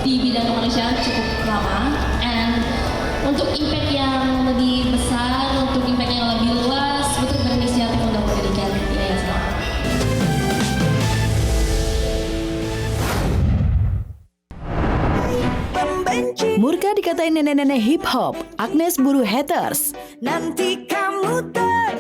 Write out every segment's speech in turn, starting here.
di bidang kemanusiaan cukup lama, and untuk impact yang lebih besar, untuk impact yang lebih luas, Putri berinisiatif untuk mendirikan yayasan. Murka dikatain nenek-nenek hip hop, Agnes buru haters. Nanti kamu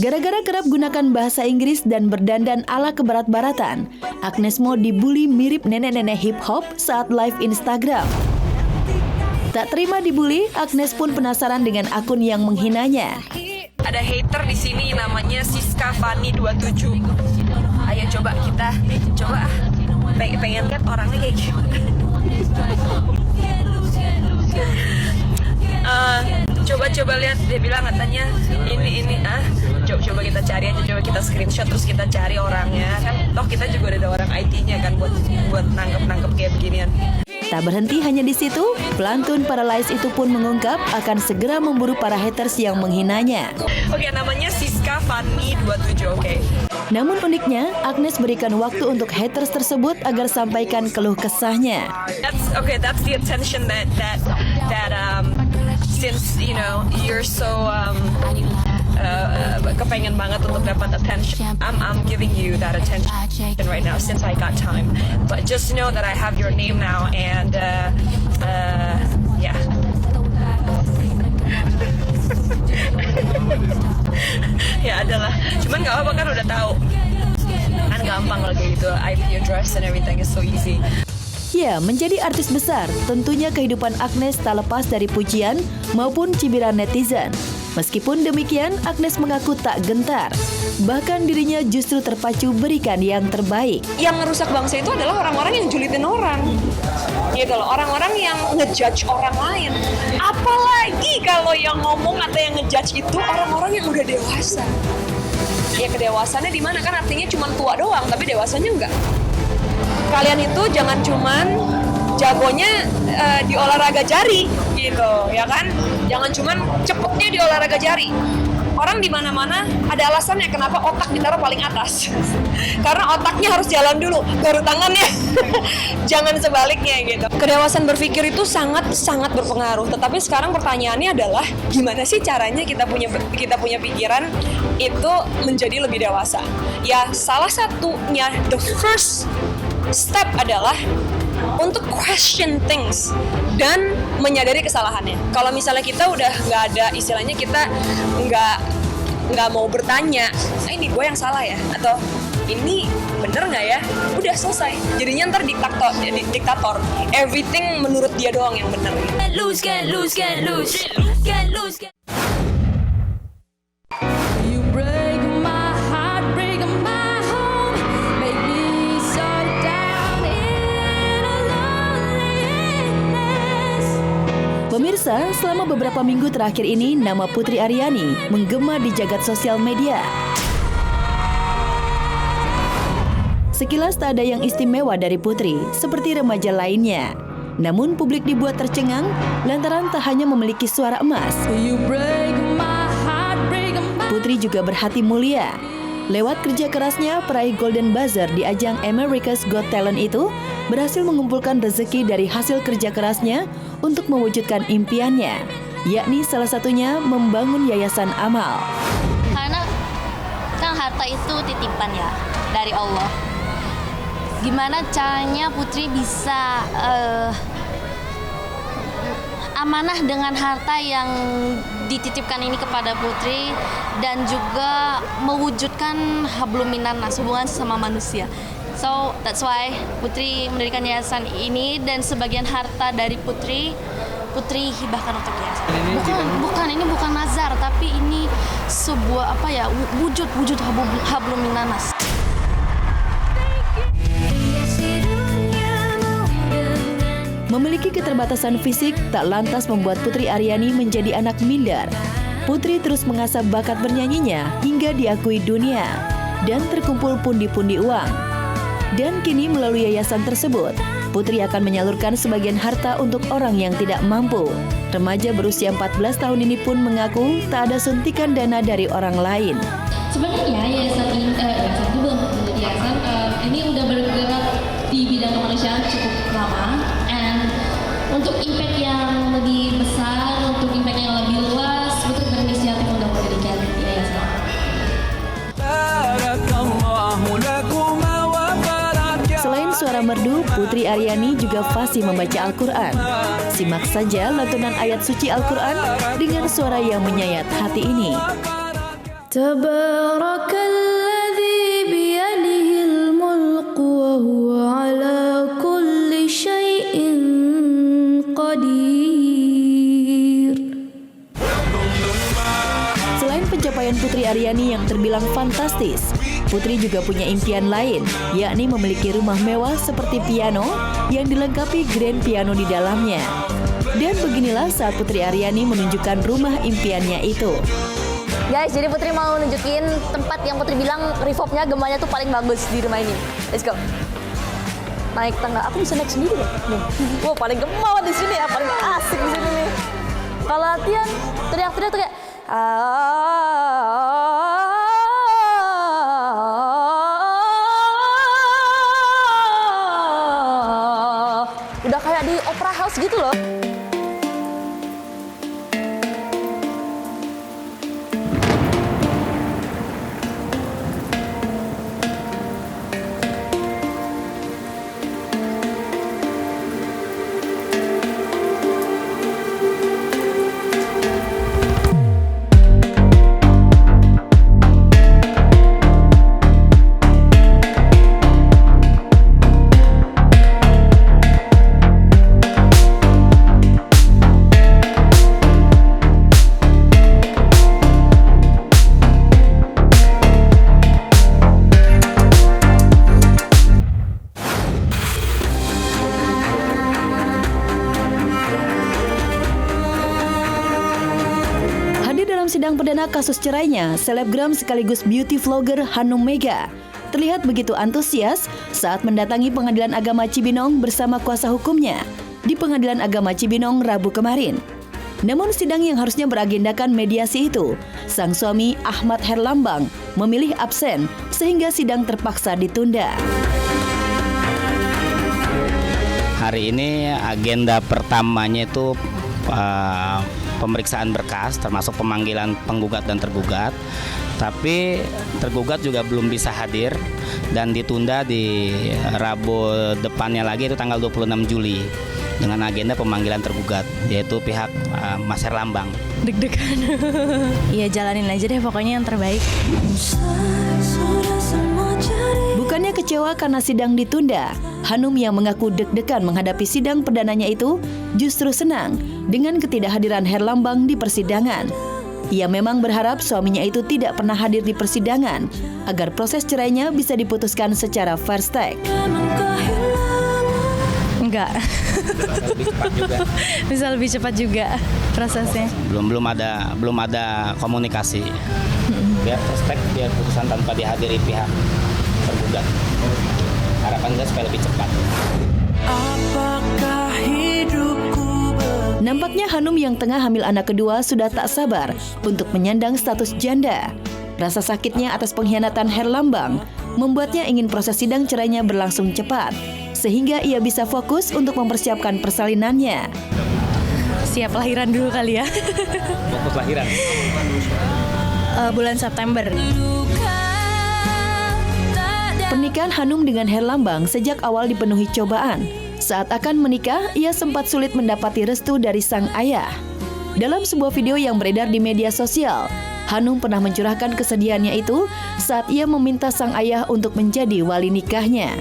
Gara-gara kerap gunakan bahasa Inggris dan berdandan ala kebarat-baratan, Agnes Mo dibully mirip nenek-nenek hip hop saat live Instagram. Tak terima dibully, Agnes pun penasaran dengan akun yang menghinanya. Ada hater di sini namanya Siska Fani 27. Ayo coba kita pengen lihat orangnya kayak gimana. Coba lihat, dia bilang katanya ini coba kita cari aja, coba kita screenshot terus kita cari orangnya kan, toh kita juga ada orang IT-nya kan buat nangkep kayak beginian. Tak berhenti hanya di situ, pelantun Paralyze itu pun mengungkap akan segera memburu para haters yang menghinanya. Oke, namanya Siska Fani 27, oke. Namun uniknya, Agnes berikan waktu untuk haters tersebut agar sampaikan keluh kesahnya. That's the attention that since you know you're so kepengen banget untuk dapat attention. I'm giving you that attention right now since I got time. But just know that I have your name now and yeah. Ya adalah. Cuman nggak apa-apa kan udah tahu. Kan gampang lagi gitu. IP address and everything is so easy. Ya, menjadi artis besar, tentunya kehidupan Agnes tak lepas dari pujian maupun cibiran netizen. Meskipun demikian, Agnes mengaku tak gentar. Bahkan dirinya justru terpacu berikan yang terbaik. Yang ngerusak bangsa itu adalah orang-orang yang julitin orang. Gitu loh, orang-orang yang ngejudge orang lain. Apalagi kalau yang ngomong atau yang ngejudge itu orang-orang yang udah dewasa. Ya kedewasannya di mana kan, artinya cuma tua doang, tapi dewasanya enggak. Kalian itu jangan cuman jagonya di olahraga jari gitu, ya kan? Jangan cuman cepetnya di olahraga jari. Orang di mana-mana ada alasannya kenapa otak ditaruh paling atas. Karena otaknya harus jalan dulu, baru tangannya. Jangan sebaliknya gitu. Kedewasaan berpikir itu sangat berpengaruh. Tetapi sekarang pertanyaannya adalah gimana sih caranya kita punya pikiran itu menjadi lebih dewasa? Ya salah satunya, the first step adalah untuk question things dan menyadari kesalahannya. Kalau misalnya kita udah nggak ada, istilahnya kita nggak mau bertanya, ini gue yang salah ya, atau ini bener nggak ya, udah selesai. Jadinya ntar diktator. Everything menurut dia doang yang bener. Can't lose. Pemirsa, selama beberapa minggu terakhir ini, nama Putri Aryani menggema di jagat sosial media. Sekilas tak ada yang istimewa dari Putri, seperti remaja lainnya. Namun publik dibuat tercengang lantaran tak hanya memiliki suara emas. Putri juga berhati mulia. Lewat kerja kerasnya, peraih Golden Buzzer di ajang America's Got Talent itu berhasil mengumpulkan rezeki dari hasil kerja kerasnya untuk mewujudkan impiannya, yakni salah satunya membangun yayasan amal. Karena kan harta itu titipan ya dari Allah. Gimana caranya Putri bisa amanah dengan harta yang dititipkan ini kepada Putri dan juga mewujudkan hablum minannas, hubungan sama manusia. So that's why Putri mendirikan yayasan ini, dan sebagian harta dari Putri hibahkan untuk yayasan. Ini bukan nazar, tapi ini sebuah wujud hablum minannas. Memiliki keterbatasan fisik tak lantas membuat Putri Aryani menjadi anak minder. Putri terus mengasah bakat bernyanyinya hingga diakui dunia dan terkumpul pundi-pundi uang. Dan kini melalui yayasan tersebut, Putri akan menyalurkan sebagian harta untuk orang yang tidak mampu. Remaja berusia 14 tahun ini pun mengaku tak ada suntikan dana dari orang lain. Sebenarnya yayasan ini udah bergerak di bidang kemanusiaan cukup lama, and untuk impact yang lebih besar, untuk impact yang lebih luas, Putri berinisiatif untuk mendirikan yayasan. Selain suara merdu, Putri Aryani juga fasih membaca Al-Quran. Simak saja lantunan ayat suci Al-Quran dengan suara yang menyayat hati ini. Tabarakalladzi biyadihil mulku wa huwa ala kulli syai'in qadir. Selain pencapaian Putri Aryani yang terbilang fantastis, Putri juga punya impian lain, yakni memiliki rumah mewah seperti piano yang dilengkapi grand piano di dalamnya. Dan beginilah saat Putri Aryani menunjukkan rumah impiannya itu. Guys, jadi Putri mau nunjukin tempat yang Putri bilang reverbnya gemanya tuh paling bagus di rumah ini. Let's go. Naik tangga, aku bisa naik sendiri loh. Nih, wah paling gema di sini ya, paling asik di sini nih. Kalau latihan teriak-teriak tuh kayak udah kayak di opera house gitu loh. Sidang perdana kasus cerainya, selebgram sekaligus beauty vlogger Hanum Mega terlihat begitu antusias saat mendatangi Pengadilan Agama Cibinong bersama kuasa hukumnya di Pengadilan Agama Cibinong Rabu kemarin. Namun sidang yang harusnya beragendakan mediasi itu, sang suami Ahmad Herlambang memilih absen sehingga sidang terpaksa ditunda. Hari ini agenda pertamanya itu pemeriksaan berkas termasuk pemanggilan penggugat dan tergugat, tapi tergugat juga belum bisa hadir dan ditunda di Rabu depannya lagi, itu tanggal 26 Juli dengan agenda pemanggilan tergugat yaitu pihak Mas Herlambang. Deg-degan. Iya, jalanin aja deh, pokoknya yang terbaik. Bukannya kecewa karena sidang ditunda, Hanum yang mengaku deg-degan menghadapi sidang perdananya itu justru senang dengan ketidakhadiran Herlambang di persidangan. Ia memang berharap suaminya itu tidak pernah hadir di persidangan agar proses cerainya bisa diputuskan secara fair stake. Enggak. Bisa lebih cepat juga prosesnya. Belum ada komunikasi. Biar fair stake, biar putusan tanpa dihadiri pihak tergugat. Harapan kita supaya lebih cepat. Nampaknya Hanum yang tengah hamil anak kedua sudah tak sabar untuk menyandang status janda. Rasa sakitnya atas pengkhianatan Herlambang membuatnya ingin proses sidang cerainya berlangsung cepat, sehingga ia bisa fokus untuk mempersiapkan persalinannya. Siap lahiran dulu kali ya. Fokus lahiran. Bulan September. Pernikahan Hanum dengan Herlambang sejak awal dipenuhi cobaan. Saat akan menikah, ia sempat sulit mendapati restu dari sang ayah. Dalam sebuah video yang beredar di media sosial, Hanum pernah mencurahkan kesedihannya itu saat ia meminta sang ayah untuk menjadi wali nikahnya.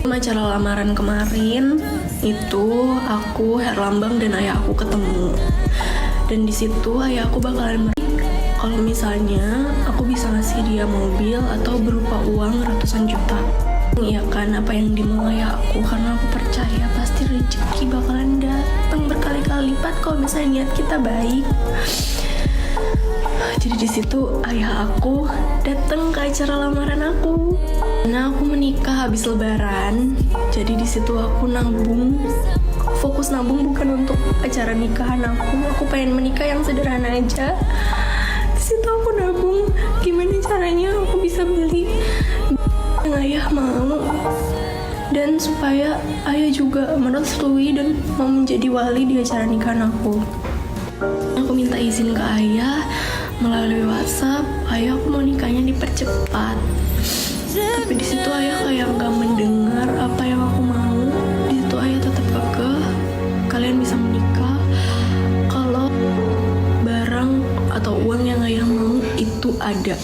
Acara lamaran kemarin itu aku, Herlambang, dan ayah aku ketemu. Dan di situ ayah aku bakalan kalau misalnya aku bisa ngasih dia mobil atau berupa uang ratusan juta. Iya kan, apa yang dimau ayah aku, karena aku percaya pasti rezeki bakalan datang berkali-kali lipat kalau misalnya niat kita baik. Jadi di situ ayah aku datang ke acara lamaran aku. Nah, aku menikah habis lebaran. Jadi di situ aku nabung. Fokus nabung bukan untuk acara nikahan aku. Aku pengen menikah yang sederhana aja. Di situ aku nabung. Gimana caranya aku bisa beli yang ayah mau. dan supaya ayah juga merestui dan mau menjadi wali di acara nikahan aku. Aku minta izin ke ayah melalui WhatsApp, ayah aku mau nikahnya dipercepat. Tapi di situ ayah kayak nggak mendengar apa yang aku mau. Di situ ayah tetap kekeh, kalian bisa menikah kalau barang atau uang yang ayah mau itu ada.